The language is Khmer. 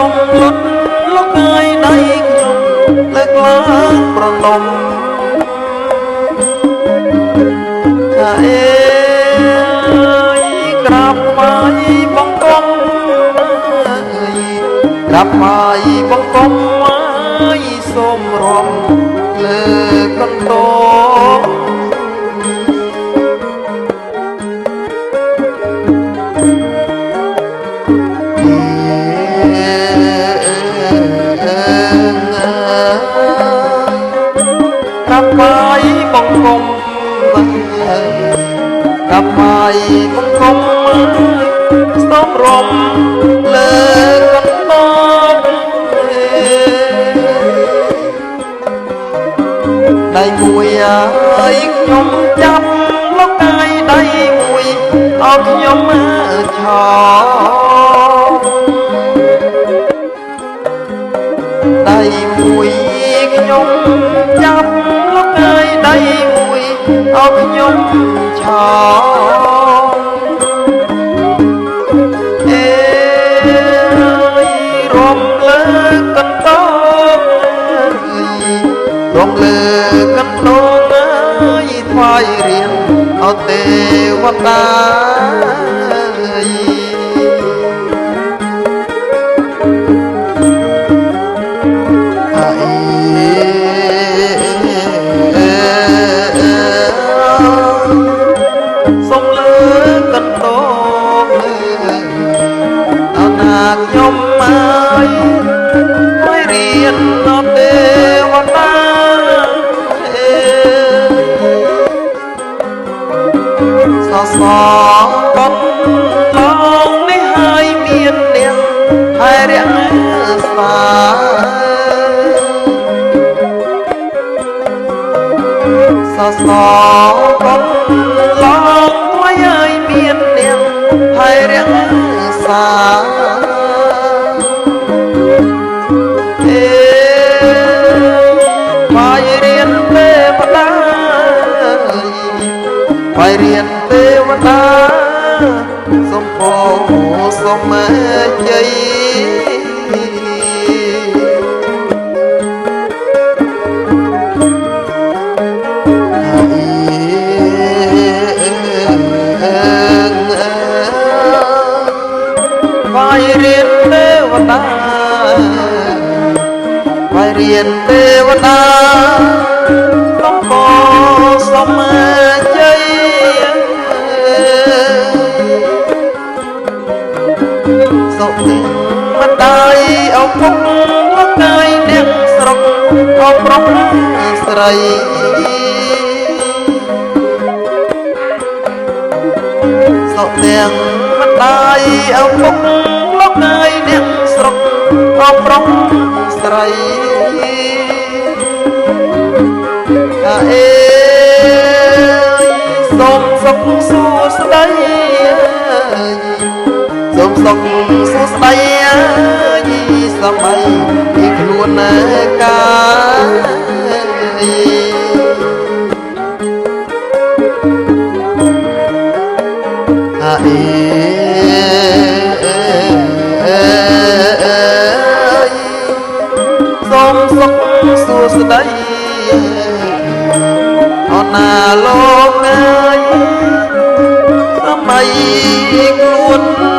សុំលុតលោកអើយដៃខ្ញុំលើកឡើងប្រណំថាអេក្រាបថ្វាយបង្គំក្រាបថ្វាយបង្គំសូមរំលើកន្តោក្រាបថ្វាយបង្គំក្រាបថ្វាយបង្គំសូមរំលើកន្តោដៃមួយឲ្យខ្ញុំចាប់លោកកាយដៃមួយឲ្យខ្ញុំឆោដៃមួយខ្ញុំចាប់លោកកាយដៃមួយឲ្យខ្ញុំឆោអេរំលើកន្តោរំលើកន្តោថ្វាយរៀនអត់ទេវតាសុំលើកន្តោអណាខ្ញុំមកថ្វាយរៀនអត់ទេវតាសកុនឡងនេះហើយមាននាងហើយរក្សាសកុនឡងថ្លៃហើយមាននាងហើយរក្សាអេបាយរៀនទេវតាបាយរៀនទេវតាសូមពោសូមជ័យបាយរៀនទេវតាបាយរៀនទេវតាសូមពោសូមជ័យសុខមិនដាយអោពុកលោកកាយអ្នកស្រុកអោប្រុសស្រីសុខទាំងមិនដាយអោពុកលោកកាយអ្នកស្រុកអោប្រុសស្រីអេសូមសុខសួស្តីសូមសុខសួស្តីសម័យពីខ្លួនកាយអេសូមសុខសួស្តីអណាលោកអើយសម័យខ្លួន